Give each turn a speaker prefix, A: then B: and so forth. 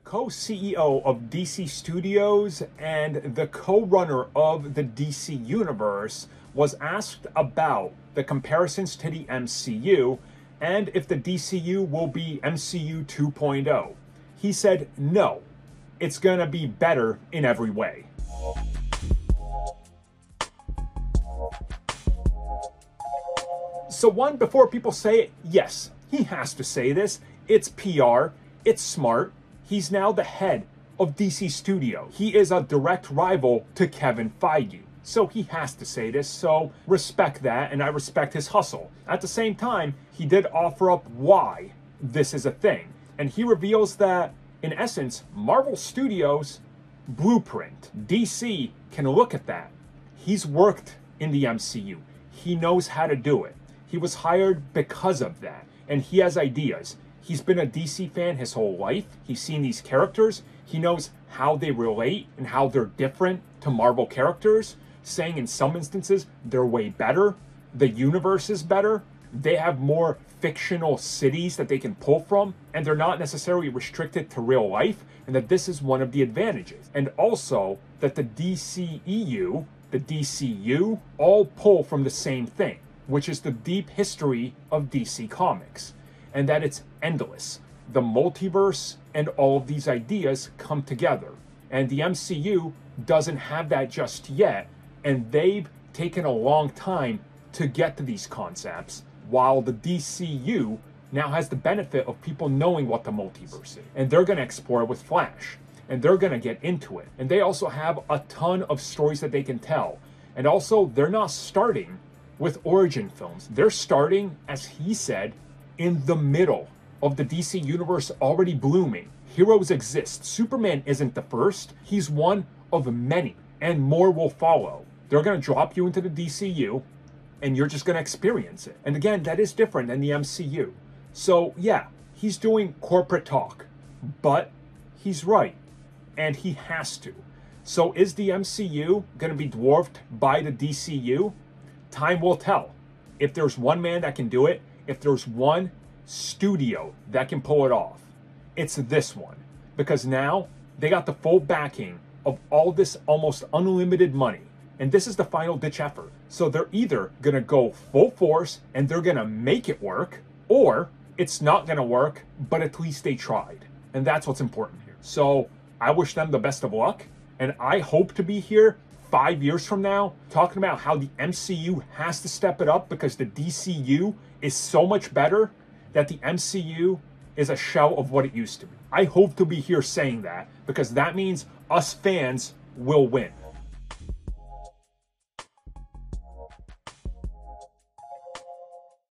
A: Co-CEO of DC Studios and the co-runner of the DC Universe, was asked about the comparisons to the MCU and if the DCU will be MCU 2.0. He said no, it's gonna be better in every way. So one, before people say it, yes, he has to say this. It's PR, it's smart. He's now the head of DC Studios. He is a direct rival to Kevin Feige. So he has to say this, so respect that, and I respect his hustle. At the same time, he did offer up why this is a thing. And he reveals that, in essence, Marvel Studios' blueprint. DC can look at that. He's worked in the MCU. He knows how to do it. He was hired because of that, and he has ideas. He's been a DC fan his whole life. He's seen these characters. He knows how they relate and how they're different to Marvel characters, saying in some instances they're way better. The universe is better. They have more fictional cities that they can pull from, and they're not necessarily restricted to real life, and that this is one of the advantages. And also that the DCEU, the DCU, all pull from the same thing, which is the deep history of DC Comics, and that it's endless. The multiverse and all of these ideas come together, and the MCU doesn't have that just yet, and they've taken a long time to get to these concepts, while the DCU now has the benefit of people knowing what the multiverse is, and they're going to explore it with Flash, and they're going to get into it, and they also have a ton of stories that they can tell, and also they're not starting with origin films. They're starting, as he said, in the middle of the DC universe already blooming. Heroes exist. Superman isn't the first. He's one of many, and more will follow. They're going to drop you into the DCU, and you're just going to experience it. And again, that is different than the MCU. So yeah, he's doing corporate talk, but he's right, and he has to. So is the MCU going to be dwarfed by the DCU? Time will tell. If there's one man that can do it, if there's one studio that can pull it off, it's this one. Because now they got the full backing of all this almost unlimited money. And this is the final ditch effort. So they're either going to go full force and they're going to make it work, or it's not going to work, but at least they tried. And that's what's important here. So I wish them the best of luck. And I hope to be here 5 years from now talking about how the MCU has to step it up because the DCU is so much better that the MCU is a shell of what it used to be. I hope to be here saying that because that means us fans will win.